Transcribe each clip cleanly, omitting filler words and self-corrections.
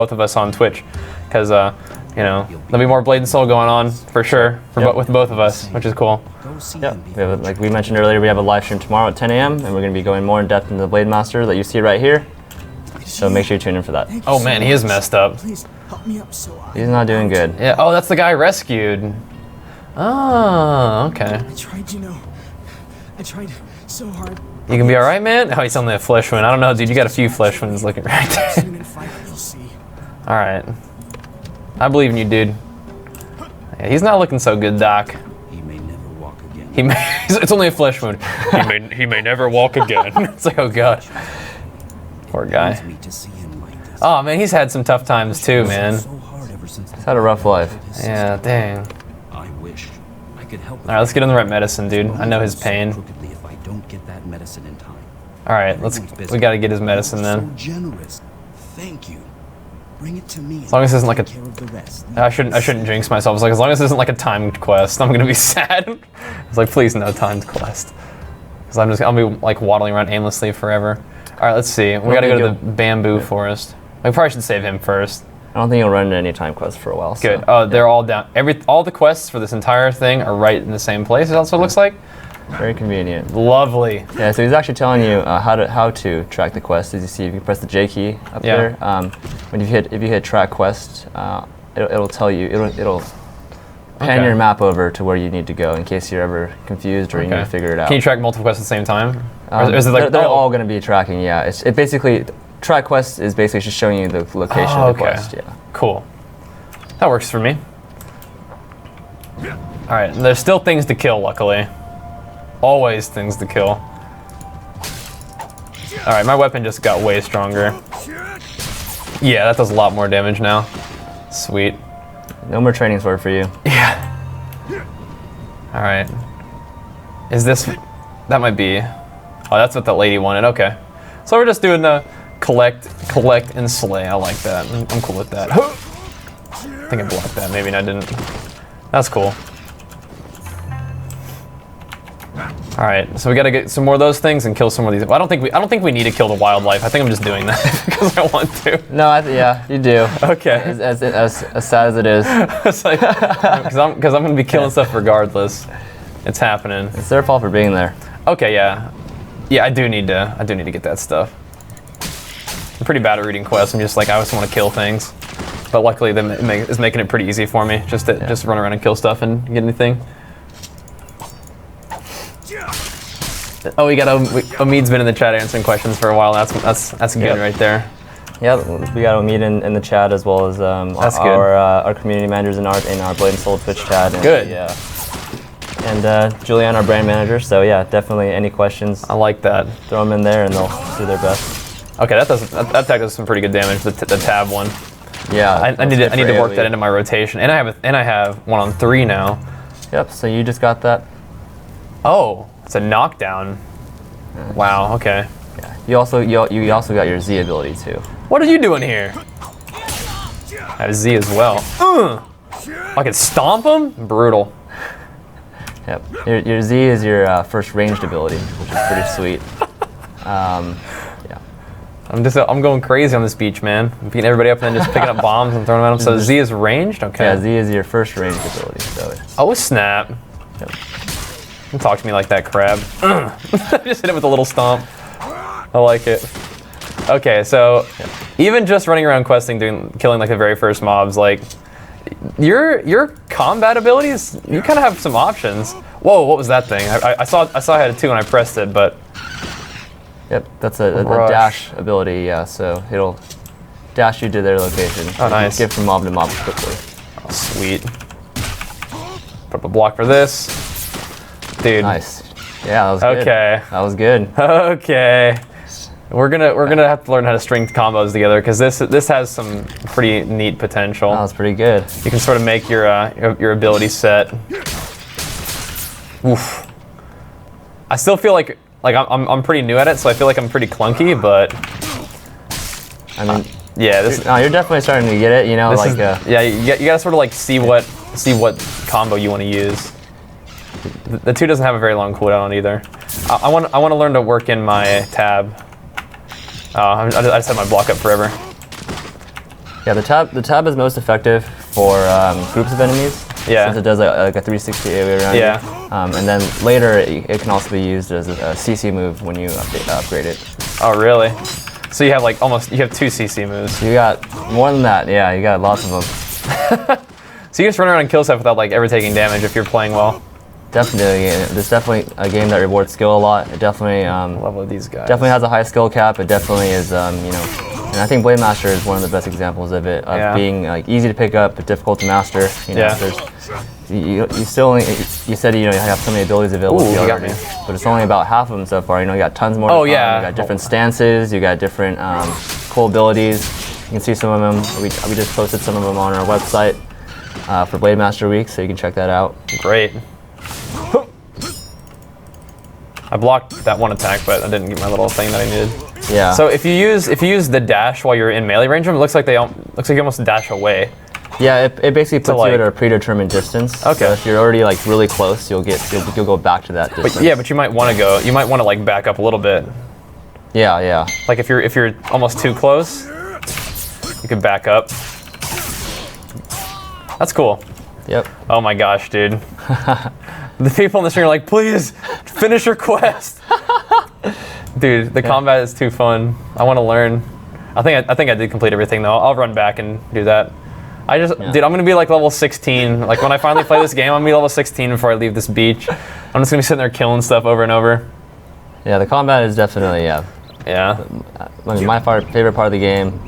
both of us on Twitch, because you know, there'll be more Blade and Soul going on for sure with both of us, which is cool. Yep. We have, like we mentioned earlier, we have a live stream tomorrow at 10 a.m. and we're going to be going more in depth into the Blademaster that you see right here. So make sure you tune in for that. Oh man, he is messed up. He's not doing good. Yeah. Oh, that's the guy I rescued. Oh, okay. I tried so hard. You can be all right, man. Oh, he's only a flesh wound. I don't know, dude. You got a few flesh wounds looking right there. All right. I believe in you, dude. Yeah, he's not looking so good, Doc. He may never walk again. It's only a flesh wound. He may never walk again. It's like, oh god. Poor guy. Oh man, he's had some tough times too, man. He's had a rough life. Yeah, dang. I wish I could help. All right, let's get him the right medicine, dude. I know his pain. If I don't get that medicine in time. All right, we got to get his medicine then. So generous. Thank you. Bring it to me. As long as this isn't like a, I shouldn't jinx myself. It's like as long as this isn't like a timed quest, I'm gonna be sad. It's like please no timed quest, because I'll be like waddling around aimlessly forever. All right, let's see. We gotta go to the bamboo forest. We probably should save him first. I don't think you'll run into any time quests for a while. Good. So, Oh, they're all down. All the quests for this entire thing are right in the same place. It also looks like. Very convenient. Lovely. Yeah, so he's actually telling you how to track the quest. As you see, if you press the J key up there, when if you hit track quest, it'll tell you it'll pan your map over to where you need to go in case you're ever confused or you need to figure it out. Can you track multiple quests at the same time? Or is it like they're all going to be tracking? Yeah, it basically track quest is basically just showing you the location of the quest. Yeah. Cool. That works for me. All right, there's still things to kill, luckily. Always things to kill. All right, my weapon just got way stronger. Yeah, that does a lot more damage now. Sweet. No more training sword for you. Yeah. All right. Is this? That might be. Oh, that's what that lady wanted. Okay. So we're just doing the collect, and slay. I like that. I'm cool with that. I think I blocked that. Maybe I didn't. That's cool. All right, so we got to get some more of those things and kill some of these. Well, I don't think we need to kill the wildlife. I think I'm just doing that because I want to. No, yeah, you do. Okay. As sad as it is. It's like because I'm gonna be killing stuff regardless. It's happening. It's their fault for being there. Okay, yeah. I do need to get that stuff. I'm pretty bad at reading quests. I'm just like I just want to kill things, but luckily it's making it pretty easy for me just to just run around and kill stuff and get anything. Oh, we got Omid's been in the chat answering questions for a while. That's good right there. Yeah, we got Omid in the chat as well as our community managers in our Blade and Soul Twitch chat. And, good. Yeah. And Julianne, our brand manager. So yeah, definitely any questions. I like that. Throw them in there and they'll do their best. Okay, that tag does some pretty good damage. The tab one. Yeah. I need to work that into my rotation, and I have 1 on 3 now. Yep. So you just got that. Oh. It's a knockdown. Wow. Okay. Yeah. You also got your Z ability too. What are you doing here? I have Z as well. I can stomp him. Brutal. Yep. Your Z is your first ranged ability, which is pretty sweet. Yeah. I'm going crazy on this beach, man. I'm beating everybody up and then just picking up bombs and throwing them at them. So Z is ranged. Okay. Yeah. Z is your first ranged ability. So. Oh snap. Yep. Don't talk to me like that, crab. Just hit it with a little stomp. I like it. Okay, so even just running around questing, killing like the very first mobs, like your combat abilities, you kind of have some options. Whoa, what was that thing? I saw I had a 2 and I pressed it, but. Yep, that's a dash ability. Yeah, so it'll dash you to their location. Oh, nice. Get from mob to mob quickly. Oh, sweet. Put up a block for this. Dude. Nice. Yeah, that was good. Okay. That was good. Okay. We're gonna have to learn how to string combos together because this has some pretty neat potential. That was pretty good. You can sort of make your ability set. Oof. I still feel like I'm pretty new at it, so I feel like I'm pretty clunky, but I mean, yeah, you're definitely starting to get it. You know, like yeah, you gotta sort of like see what combo you want to use. The 2 doesn't have a very long cooldown either. I want to learn to work in my tab. I just had my block up forever. Yeah, the tab is most effective for groups of enemies. Yeah. Since it does like a 360 AoE around you. And then later it can also be used as a CC move when you upgrade it. Oh, really? So you have like you have 2 CC moves. You got more than that, yeah, you got lots of them. So you just run around and kill stuff without like ever taking damage if you're playing well. Definitely, there's definitely a game that rewards skill a lot. It definitely Level of these guys. definitely has a high skill cap. It definitely is, you know, and I think Blademaster is one of the best examples of it, of being like easy to pick up but difficult to master. You know, you still only, you said you have so many abilities available to you already, but it's only about half of them so far. You know, you got tons more. Oh to come. yeah. You got different stances. You got different cool abilities. You can see some of them. We just posted some of them on our website for Blademaster Week, so you can check that out. Great. I blocked that one attack, but I didn't get my little thing that I needed. Yeah. So if you use the dash while you're in melee range, it looks like you almost dash away. Yeah, it basically puts like, you at a predetermined distance. Okay. So if you're already like really close, you'll go back to that distance. But yeah, but you might want to like back up a little bit. Yeah, yeah. Like if you're almost too close, you can back up. That's cool. Yep. Oh my gosh, dude. The people in the stream are like, please finish your quest. Dude, the combat is too fun. I want to learn. I think I did complete everything though. I'll run back and do that. Dude, I'm gonna be like level 16. Like when I finally play this game, I'm gonna be level 16 before I leave this beach. I'm just gonna be sitting there killing stuff over and over. Yeah, the combat is definitely Yeah. I mean, my favorite part of the game.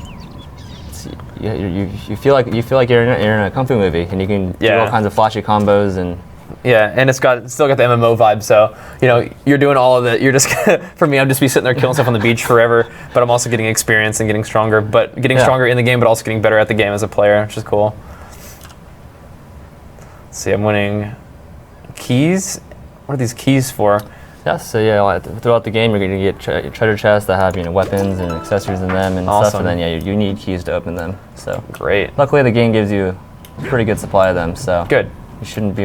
You feel like you're in a kung fu movie, and you can do all kinds of flashy combos and. Yeah, and it's still got the MMO vibe. So you're doing all of it. You're just for me, I'm just be sitting there killing stuff on the beach forever. But I'm also getting experience and getting stronger. But getting stronger in the game, but also getting better at the game as a player, which is cool. Let's see, I'm winning keys. What are these keys for? Yeah, so yeah, throughout the game, you're gonna get treasure chests that have weapons and accessories in them and stuff. And then you need keys to open them. So great. Luckily, the game gives you a pretty good supply of them. So good. You shouldn't be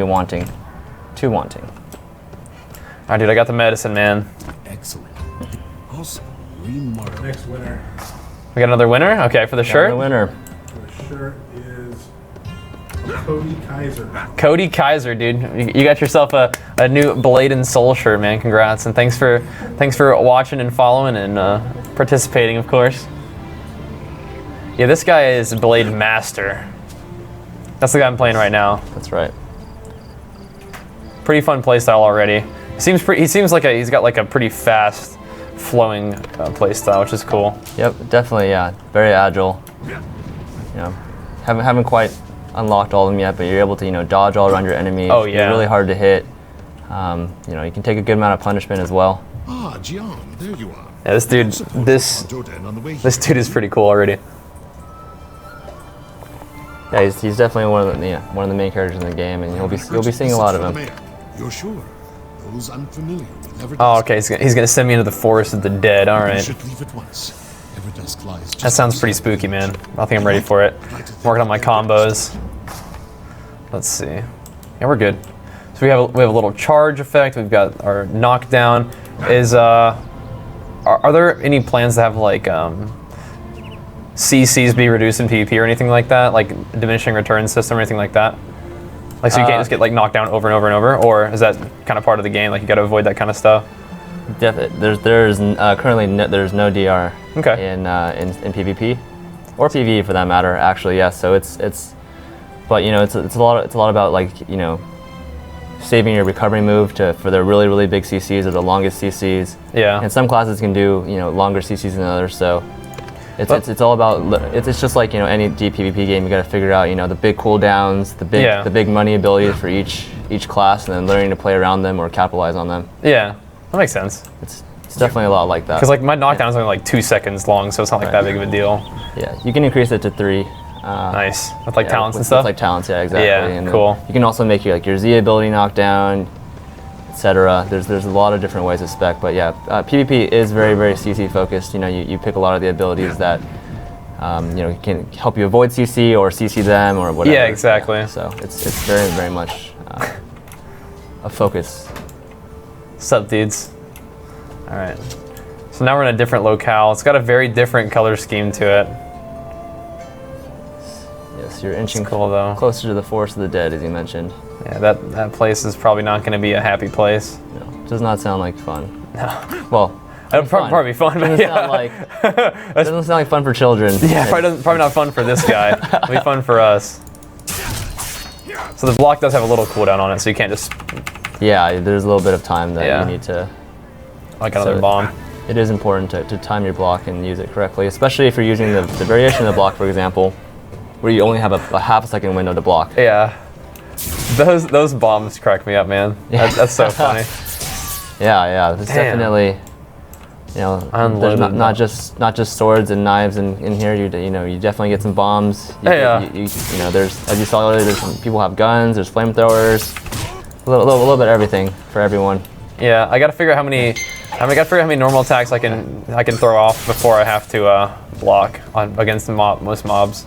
too wanting. All right, dude, I got the medicine, man. Excellent. Also, remarkable. Next winner. We got another winner? Okay, for the shirt? The winner. The shirt is Cody Kaiser. Cody Kaiser, dude. You got yourself a new Blade and Soul shirt, man. Congrats. And thanks for watching and following and participating, of course. Yeah, this guy is Blademaster. That's the guy I'm playing right now. That's right. Pretty fun playstyle already. He seems like he's got like a pretty fast, flowing playstyle, which is cool. Yep, definitely. Yeah, very agile. Haven't quite unlocked all of them yet, but you're able to dodge all around your enemies. Oh yeah. You're really hard to hit. You can take a good amount of punishment as well. Ah, Gian, there you are. Yeah, this dude is pretty cool already. Yeah, he's definitely one of the main characters in the game, and you'll be seeing a lot of them. You're sure? Those unfamiliar with Everdusk. Oh, okay. He's gonna send me into the forest of the dead. All right. You should leave at once. Everdusk lies just That sounds pretty spooky, man. I think I'm ready for it. Working on my combos. Let's see. Yeah, we're good. So we have a little charge effect. We've got our knockdown. Are there any plans to have like CCs be reduced in PvP or anything like that, like diminishing return system or anything like that? Like, so you can't just get like knocked down over and over and over, or is that kind of part of the game? Like, you got to avoid that kind of stuff. There's currently there's no DR in PvP or PvE for that matter. Actually, yes. So it's but it's a lot about like saving your recovery move for the really big CCs or the longest CCs. Yeah. And some classes can do longer CCs than others. So. It's all about it's just like any deep PvP game. You got to figure out the big cooldowns, the big money abilities for each class, and then learning to play around them or capitalize on them. Yeah, that makes sense. It's definitely a lot like that. Because like my knockdown is only like 2 seconds long, so it's not like that big of a deal. Yeah, you can increase it to 3. Nice with like talents and stuff. With like talents, yeah, exactly. Yeah, and cool. You can also make your Z ability knockdown, etc. There's a lot of different ways to spec, but yeah, PvP is very CC focused. You pick a lot of the abilities that can help you avoid CC or CC them or whatever. Yeah, exactly. Yeah, so it's very much a focus. Sup, dudes? All right. So now we're in a different locale. It's got a very different color scheme to it. Yes, you're inching Cool though. closer to the Forest of the Dead, as you mentioned. Yeah, that place is probably not going to be a happy place. No, does not sound like fun. No. Well, It'll probably be fun, but doesn't yeah. sound like doesn't sound like fun for children. Yeah, probably not fun for this guy. It'll be fun for us. So the block does have a little cooldown on it, so you can't just Yeah, there's a little bit of time that you need to. like another bomb. It is important to time your block and use it correctly, especially if you're using the variation of the block, for example, where you only have a half a second window to block. Yeah. Those bombs crack me up, man. That's so funny. Yeah, there's definitely, there's not just swords and knives in here. You definitely get some bombs. There's, as you saw earlier, there's some people have guns. There's flamethrowers. A little bit of everything for everyone. Yeah, I gotta figure out how many normal attacks I can throw off before I have to block against most mobs.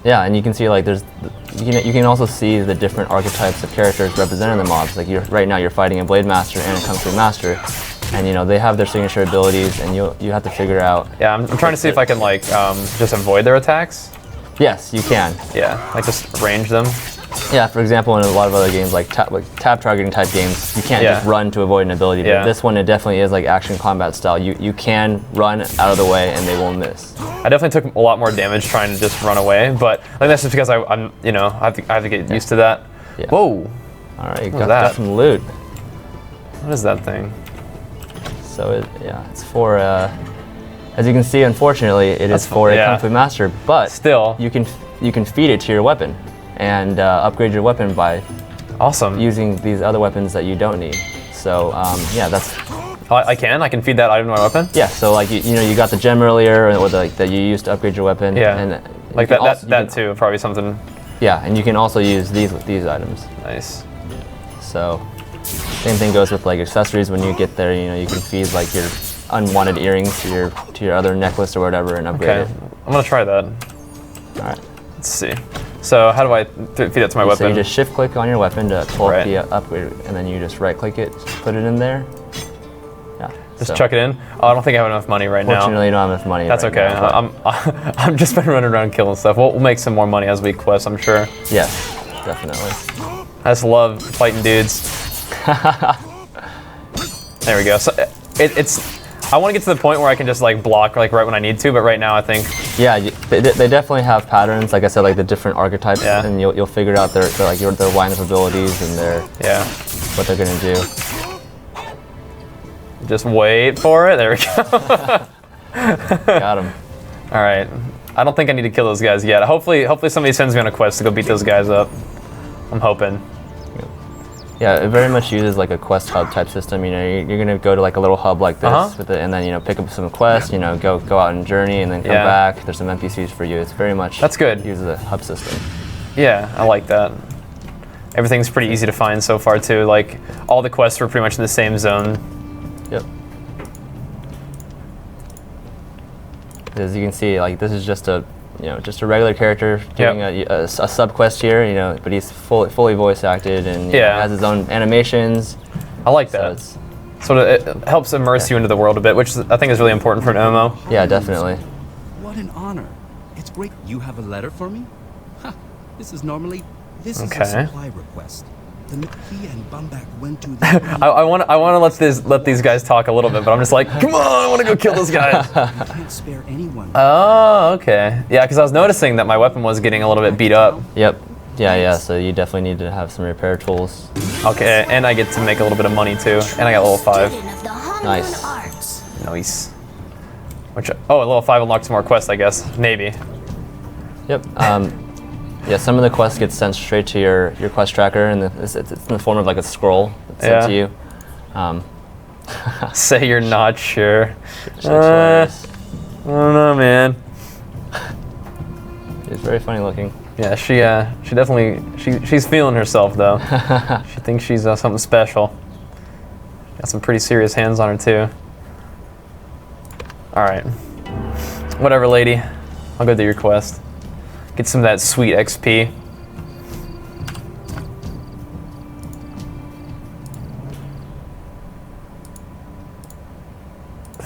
Yeah, and you can see like you can also see the different archetypes of characters represented in the mobs. Like right now you're fighting a Blademaster and a Kung Fu Master, and they have their signature abilities, and you have to figure out. Yeah, I'm trying to see if I can like just avoid their attacks. Yes, you can. Yeah, like just range them. Yeah, for example, in a lot of other games like tab targeting type games, you can't just run to avoid an ability. But this one, it definitely is like action combat style. You can run out of the way and they won't miss. I definitely took a lot more damage trying to just run away, but I think that's just because I have to get used to that. Yeah. Whoa! All right, you got some loot. What is that thing? So it's for as you can see, unfortunately, it is for a Kung Fu Master, but still you can feed it to your weapon and upgrade your weapon by using these other weapons that you don't need. So that's. I can feed that item to my weapon. Yeah, so like you got the gem earlier, or that you used to upgrade your weapon. Yeah, and like that too, probably something. Yeah, and you can also use these items. Nice. So same thing goes with like accessories. When you get there, you can feed like your unwanted earrings to your other necklace or whatever and upgrade it. I'm gonna try that. All right. Let's see. So how do I feed it to my weapon? So you just shift click on your weapon to pull up the upgrade, and then you just right click it, put it in there. Yeah. Just chuck it in. Oh, I don't think I have enough money right now. Fortunately, you don't have enough money. That's okay. I'm just been running around killing stuff. We'll make some more money as we quest, I'm sure. Yes, definitely. I just love fighting dudes. There we go. So it's. I want to get to the point where I can just like block like right when I need to, but right now I think. Yeah, they definitely have patterns. Like I said, like the different archetypes, and you'll figure out their line of abilities and what they're gonna do. Just wait for it. There we go. Got him. All right. I don't think I need to kill those guys yet. Hopefully somebody sends me on a quest to go beat those guys up. I'm hoping. Yeah, it very much uses like a quest hub type system. You're gonna go to like a little hub like this with it, and then pick up some quests. Go out and journey, and then come back. There's some NPCs for you. It's very much uses a hub system. Yeah, I like that. Everything's pretty easy to find so far too. Like all the quests were pretty much in the same zone. Yep. As you can see, like this is just a regular character doing a sub quest here, but he's fully voice acted and has his own animations. I like that. So it helps immerse you into the world a bit, which I think is really important for an MMO. Yeah, definitely. What an honor! It's great. You have a letter for me? Ha! This is a supply request. The McKee and Bumbak went to the I want to let these guys talk a little bit, but I'm just like, come on, I want to go kill those guys. You can't spare anyone. Oh, okay. Yeah, because I was noticing that my weapon was getting a little bit beat up. Yep. Yeah. So you definitely need to have some repair tools. Okay, and I get to make a little bit of money too, and I got level 5. Nice. Nice. Which level 5 unlocks more quests, I guess. Maybe. Yep. Yeah, some of the quests get sent straight to your quest tracker, and it's in the form of like a scroll that's sent to you. Say you're not sure. I don't know, man. It's very funny looking. Yeah, she definitely she's feeling herself though. She thinks she's something special. Got some pretty serious hands on her too. All right, whatever, lady. I'll go do your quest. Get some of that sweet XP.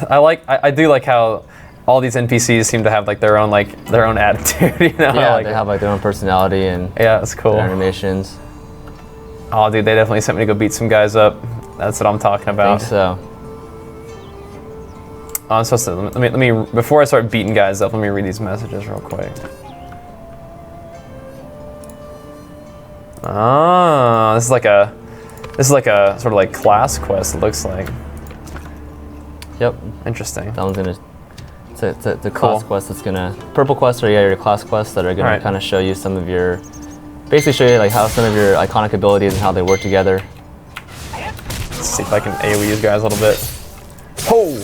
I do like how all these NPCs seem to have like their own attitude. You know? Yeah, like, they have like their own personality and yeah, that's cool. their animations. Oh, dude, they definitely sent me to go beat some guys up. That's what I'm talking I about. think so. Oh, I'm supposed to, let me, before I start beating guys up, let me read these messages real quick. Oh, this is like a sort of like class quest, it looks like. Yep. Interesting. That one's gonna. It's a Cool. class quest that's gonna. Purple quests are your class quests that are gonna Alright. kind of show you some of your. Basically show you like how some of your iconic abilities and how they work together. Let's see if I can AoE these guys a little bit. Oh!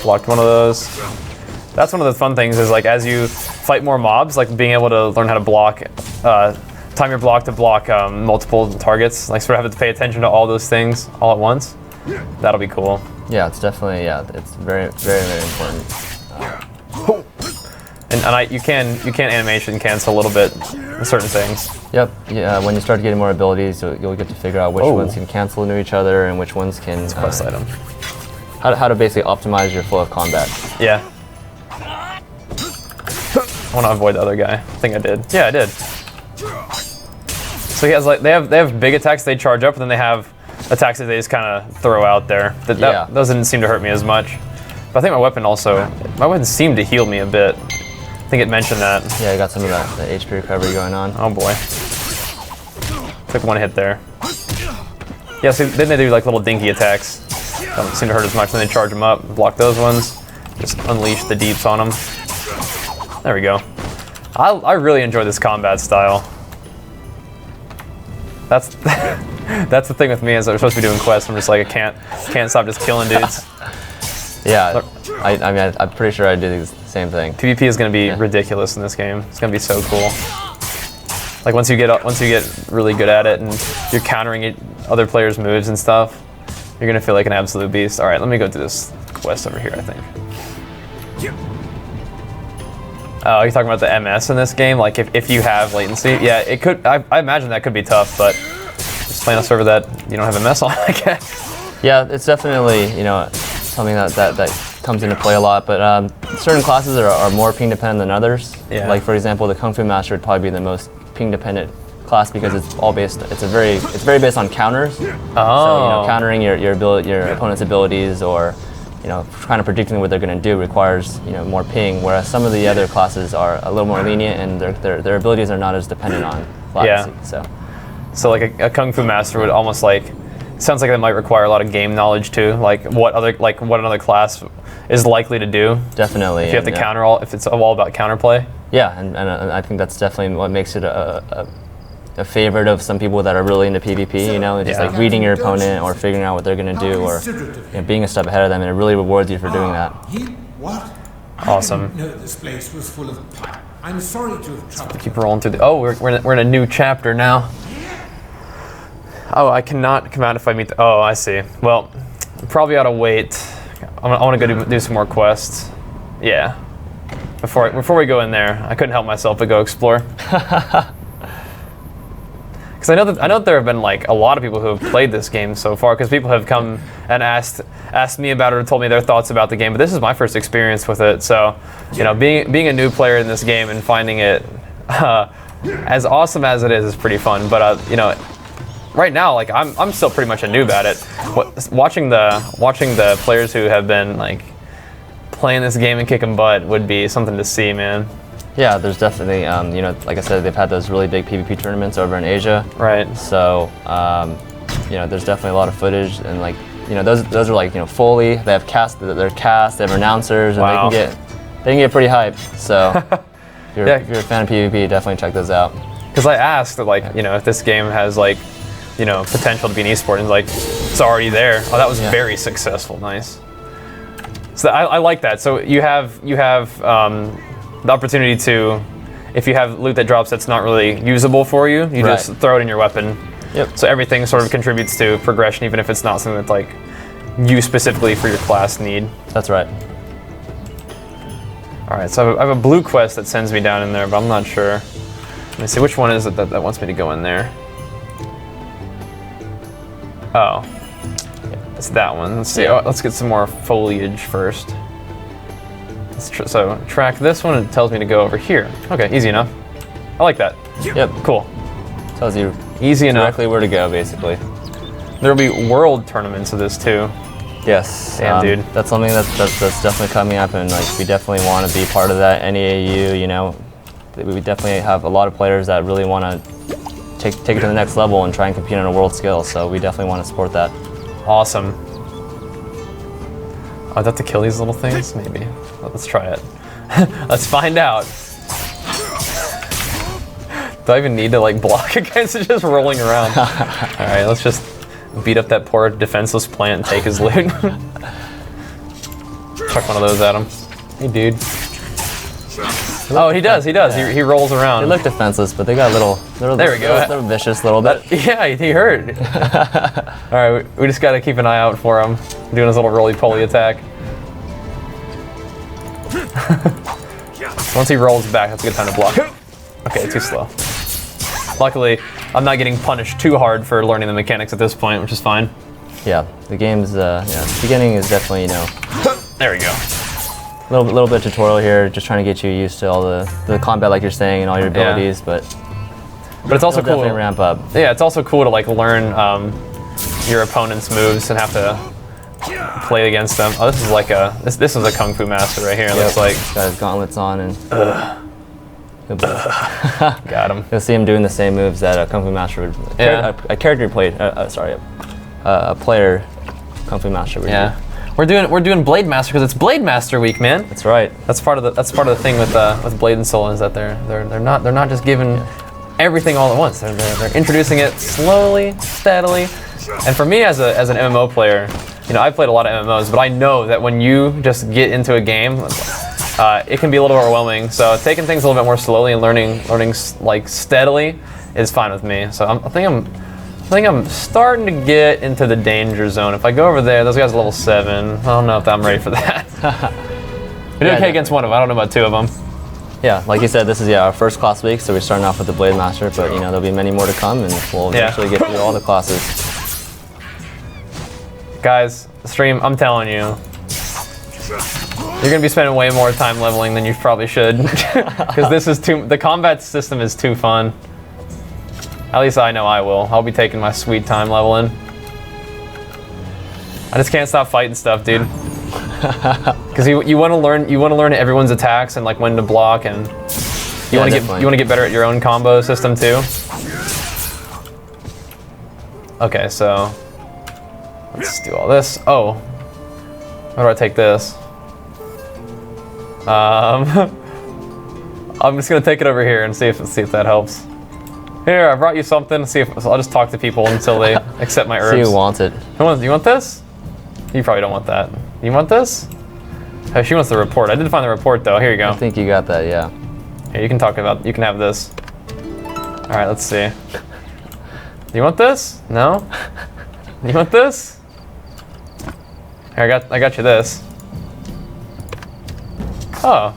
Blocked one of those. That's one of the fun things is like as you fight more mobs, like being able to learn how to block, time your block to block multiple targets. Like sort of have to pay attention to all those things all at once. That'll be cool. Yeah, it's definitely it's very important. And you can animation cancel a little bit certain things. Yep. Yeah. When you start getting more abilities, you'll get to figure out which ones can cancel into each other and which ones can. Quest item. How to basically optimize your flow of combat. Yeah. I want to avoid the other guy. I think I did. Yeah, I did. So he has like they have big attacks they charge up, and then they have attacks that they just kind of throw out there. Those didn't seem to hurt me as much. But I think my weapon seemed to heal me a bit. I think it mentioned that. Yeah, I got some of that the HP recovery going on. Oh boy. Took one hit there. Yeah, so then they do like little dinky attacks. Don't seem to hurt as much. Then they charge them up, block those ones, just unleash the deeps on them. There we go. I really enjoy this combat style. That's that's the thing with me is I'm supposed to be doing quests. I'm just like I can't stop just killing dudes. Yeah, I mean I'm pretty sure I did the same thing. PvP is going to be ridiculous in this game. It's going to be so cool. Like once you get really good at it and you're countering other players' moves and stuff, you're going to feel like an absolute beast. All right, let me go do this quest over here, I think. Oh, you're talking about the MS in this game? Like if you have latency? Yeah, it could. I imagine that could be tough, but just playing a server that you don't have MS on, I guess. Yeah, it's definitely something that comes into play a lot. But certain classes are more ping dependent than others. Yeah. Like for example, the Kung Fu Master would probably be the most ping dependent class because it's all based. It's very based on counters. Oh. So countering your opponent's abilities or. Kind of predicting what they're going to do requires more ping, whereas some of the other classes are a little more lenient and their abilities are not as dependent on latency. Yeah. So like a Kung Fu Master would almost sounds like it might require a lot of game knowledge too, like what another class is likely to do. Definitely. If you have to if it's all about counterplay. Yeah, and I think that's definitely what makes it a favorite of some people that are really into PvP, just like reading your opponent or figuring out what they're going to do or being a step ahead of them, and it really rewards you for doing that. What? Awesome. I didn't know this place was full of... I'm sorry to have troubled. Keep rolling through we're in a new chapter now. Oh, I cannot come out if I meet oh, I see. Well, probably ought to wait. I want to go do some more quests. Yeah. Before we go in there, I couldn't help myself but go explore. Because I know that there have been like a lot of people who have played this game so far. Because people have come and asked me about it or told me their thoughts about the game. But this is my first experience with it. So, being a new player in this game and finding it as awesome as it is pretty fun. But right now, like I'm still pretty much a noob at it. Watching the players who have been like playing this game and kicking butt would be something to see, man. Yeah, there's definitely, like I said, they've had those really big PvP tournaments over in Asia. Right. So, there's definitely a lot of footage, and those are like fully. They have cast, they have announcers, and wow. they can get pretty hyped. So, if you're a fan of PvP, definitely check those out. Because I asked if this game has potential to be an esport, and it's already there. Oh, that was very successful. Nice. So I like that. So you have the opportunity to, if you have loot that drops that's not really usable for you, you just throw it in your weapon. Yep. So everything sort of contributes to progression, even if it's not something that's you specifically for your class need. That's right. All right, so I have a blue quest that sends me down in there, but I'm not sure. Let me see, which one is it that wants me to go in there? Oh. It's that one. Let's see. Oh, let's get some more foliage first. So track this one. It tells me to go over here. Okay, easy enough. I like that. Yep. Cool. Tells you Easy enough. directly where to go, basically. There'll be world tournaments of this too. Yes. Damn, dude. That's something that's definitely coming up, and like we definitely want to be part of that. NEAU, you know, we definitely have a lot of players that really want to take it to the next level and try and compete on a world scale. So we definitely want to support that. Awesome. Oh, I have to kill these little things? Maybe. Let's try it. Let's find out. Do I even need to like block against it just rolling around? Alright, let's just beat up that poor defenseless plant and take his loot. Chuck one of those at him. Hey, dude. Oh, he does. Yeah. He rolls around. They look defenseless, but they got There we go. They're vicious a little bit. Yeah, he hurt. Alright, we just gotta keep an eye out for him. Doing his little roly-poly attack. Once he rolls back, that's a good time to block. Okay, too slow. Luckily, I'm not getting punished too hard for learning the mechanics at this point, which is fine. Yeah, the game's the beginning is definitely, you know. There we go. Little bit of tutorial here, just trying to get you used to all the combat, like you're saying, and all your abilities, but it's also cool. Definitely ramp up. Yeah, it's also cool to like learn your opponent's moves and have to play against them. Oh, this is like this is a kung fu master right here. It looks like He's got his gauntlets on and got him. you'll see him doing the same moves that a kung fu master would. A character played. A player kung fu master would. Yeah. We're doing Blademaster because it's Blademaster week, man. That's right. That's part of the thing with Blade and Soul is that they're not just giving everything all at once. They're introducing it slowly, steadily. And for me as an MMO player, you know, I've played a lot of MMOs, but I know that when you just get into a game, it can be a little overwhelming. So taking things a little bit more slowly and learning like steadily is fine with me. So I think I'm starting to get into the danger zone. If I go over there, those guys are level 7. I don't know if I'm ready for that. We did okay against one of them. I don't know about 2 of them. Yeah, like you said, this is our first class week, so we're starting off with the Blademaster, but you know there'll be many more to come, and we'll eventually get through all the classes. Guys, stream, I'm telling you, you're gonna be spending way more time leveling than you probably should, because the combat system is too fun. At least I know I will. I'll be taking my sweet time leveling. I just can't stop fighting stuff, dude. Because you want to learn everyone's attacks and like when to block, and you want to get better at your own combo system too. Okay, so let's do all this. Oh, how do I take this? I'm just gonna take it over here and see if that helps. Here, I brought you something. So I'll just talk to people until they accept my herbs. See who wants it. You want this? You probably don't want that. You want this? Oh, she wants the report. I did find the report though. Here you go. I think you got that, yeah. Here, you can have this. All right, let's see. Do you want this? No? You want this? Here, I got you this. Oh,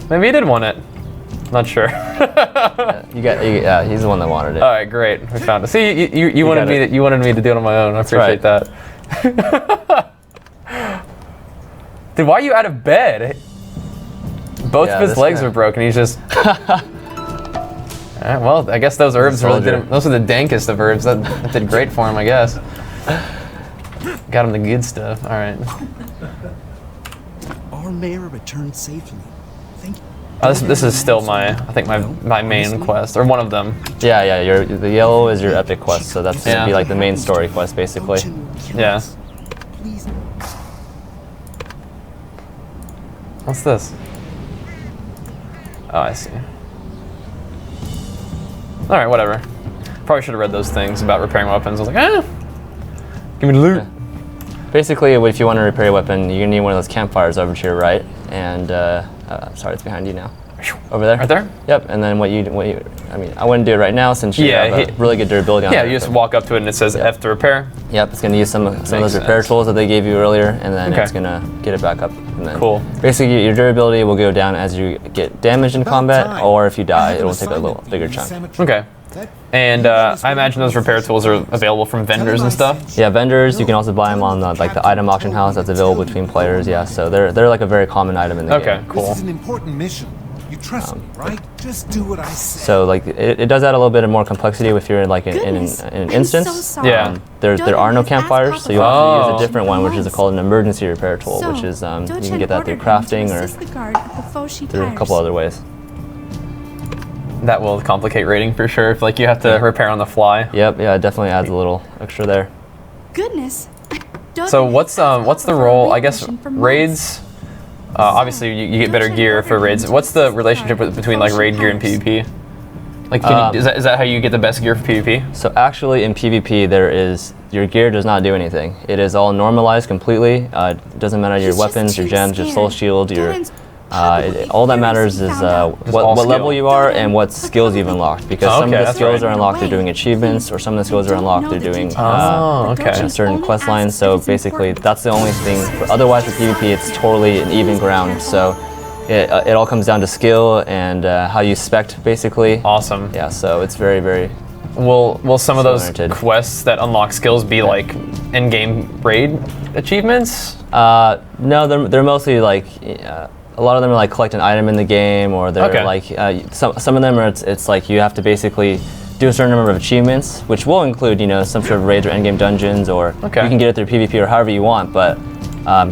maybe you did want it. Not sure. Yeah, he's the one that wanted it. All right, great. We found it. See, you wanted me to do it on my own. I appreciate that. Dude, why are you out of bed? Both of his legs are broken. He's just. All right, well, I guess those herbs really did. Those are the dankest of herbs. That did great for him, I guess. Got him the good stuff. All right. Our mayor returned safely. Thank you. Oh, this is still my main quest, or one of them. Yeah. The yellow is your epic quest, so that's gonna be like the main story quest, basically. Yeah. What's this? Oh, I see. All right, whatever. Probably should have read those things about repairing weapons. I was like, give me the loot. Yeah. Basically, if you want to repair your weapon, you're gonna need one of those campfires over to your right, and sorry, it's behind you now. Over there. Right there? Yep. And then I mean, I wouldn't do it right now since you have a really good durability on it. Yeah, you just walk up to it and it says F to repair. Yep, it's gonna use some of those repair tools that they gave you earlier, and then it's gonna get it back up. And then cool. Basically, your durability will go down as you get damaged in combat, or if you die, it will take a little bigger chunk. Okay. And I imagine those repair tools are available from vendors and stuff. Yeah, vendors. You can also buy them on like the item auction house that's available between players. Yeah, so they're like a very common item in the game. Okay, cool. This is an important mission. You trust me, right? Just do what I say. So like it does add a little bit of more complexity if you're like in an instance. Yeah. There are no campfires, so you have to use a different one, which is called an emergency repair tool, which is you can get that through crafting or through a couple other ways. That will complicate raiding for sure. If like you have to repair on the fly. Yep. Yeah. It definitely adds a little extra there. Goodness. So what's the role? I guess raids. Obviously, you get better gear for raids. What's the relationship between like raid gear and PvP? Like, is that how you get the best gear for PvP? So actually, in PvP, your gear does not do anything. It is all normalized completely. It doesn't matter your weapons, your gems, your soul shield, all that matters is what level you are and what skills you've unlocked. Because some of the skills are unlocked through doing achievements, or some of the skills are unlocked through doing certain quest lines. So basically, that's the only thing. Otherwise, for PvP, it's totally an even ground. So it all comes down to skill and how you spec, basically. Awesome. Yeah. So it's very, very. Will some of those quests that unlock skills be like in-game raid achievements? No, they're mostly like. A lot of them are like collect an item in the game, or they're like some of them are it's like you have to basically do a certain number of achievements, which will include some sort of raids or endgame dungeons, or you can get it through PvP or however you want. But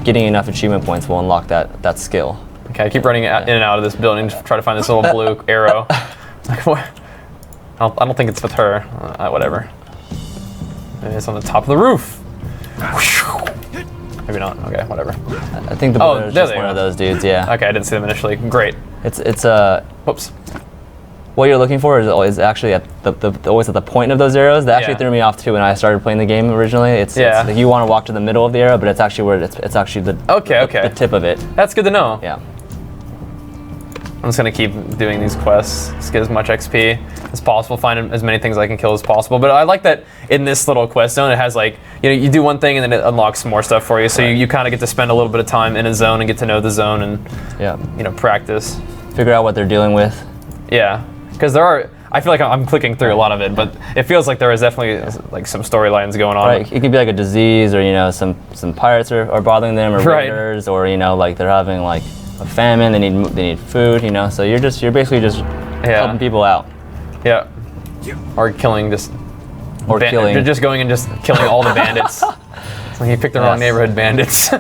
getting enough achievement points will unlock that skill. Okay, I keep running in and out of this building to try to find this little blue arrow. Like, what? I don't think it's with her. Whatever. Maybe it's on the top of the roof. Maybe not. Okay, whatever. I think the bullet is just one of those dudes. Yeah. Okay, I didn't see them initially. Great. It's Whoops. What you're looking for is actually at always at the point of those arrows. That actually threw me off too when I started playing the game originally. It's like you want to walk to the middle of the arrow, but it's actually where it's actually the tip of it. That's good to know. Yeah. I'm just gonna keep doing these quests, just get as much XP as possible, find as many things I can kill as possible. But I like that in this little quest zone, it has like, you do one thing and then it unlocks more stuff for you. So you kind of get to spend a little bit of time in a zone and get to know the zone and practice. Figure out what they're dealing with. Yeah, because I feel like I'm clicking through a lot of it, but it feels like there is definitely like some storylines going on. Right, it could be like a disease, or some pirates are bothering them, or raiders, or like they're having like a famine, they need food, so you're basically just helping people out. Yeah. Or killing killing. Just going and just killing all the bandits. It's like you picked the wrong neighborhood bandits.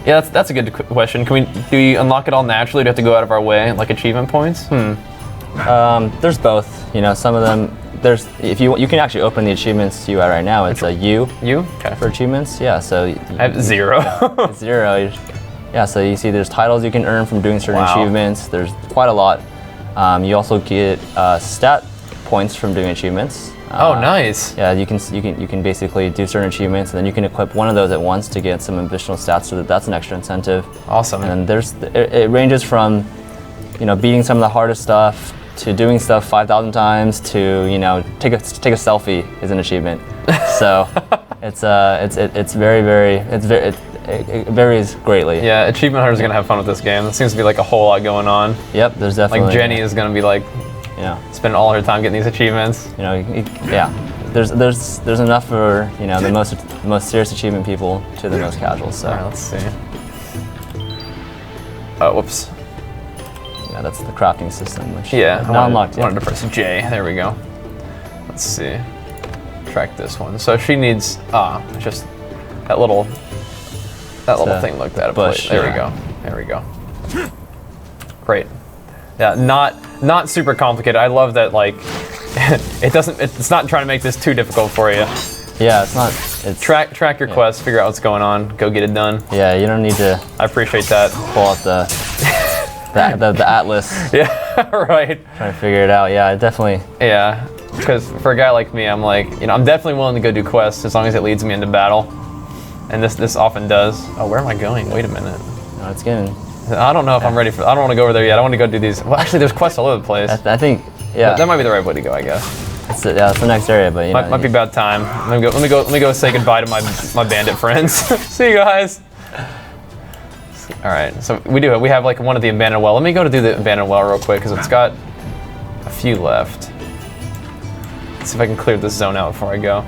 Yeah, that's a good question. Do we unlock it all naturally? Do we have to go out of our way, like achievement points? There's both. Some of them. If you can actually open the achievements you are right now. It's a U. Okay. For achievements. Yeah. So I have 0. It's 0. Yeah. So you see, there's titles you can earn from doing certain achievements. There's quite a lot. You also get stat points from doing achievements. Oh, nice. Yeah, you can basically do certain achievements, and then you can equip one of those at once to get some additional stats, so that's an extra incentive. Awesome. And it ranges from, beating some of the hardest stuff to doing stuff 5,000 times to take a selfie is an achievement. So it varies greatly. Yeah, achievement hunters are gonna have fun with this game. There seems to be like a whole lot going on. Yep, there's definitely. Like Jenny is gonna be like. Spending all her time getting these achievements. There's enough for the most serious achievement people to the most casual. So all right, let's see. Oh, whoops. Yeah, that's the crafting system, which not unlocked yet. Wanted to press J. There we go. Let's see. Track this one. So she needs just that little thing looked at a bush. There we go. There we go. Great. Yeah, not super complicated. I love that it's not trying to make this too difficult for you. Yeah, it's not. It's track your quest, figure out what's going on, go get it done. Yeah, you don't need to. I appreciate that. Pull out the atlas. Yeah, right. Trying to figure it out. Yeah, definitely. Yeah, because for a guy like me, I'm like, I'm definitely willing to go do quests as long as it leads me into battle, and this often does. Oh, where am I going? Wait a minute. No, it's getting. I don't know if I'm ready for. I don't want to go over there yet. I want to go do these. Well, actually, there's quests all over the place. I think, yeah. That might be the right way to go, I guess. It's the next area, but might be about time. Let me go say goodbye to my bandit friends. See you guys. All right, so we have like one of the abandoned well. Let me go to do the abandoned well real quick because it's got a few left. Let's see if I can clear this zone out before I go.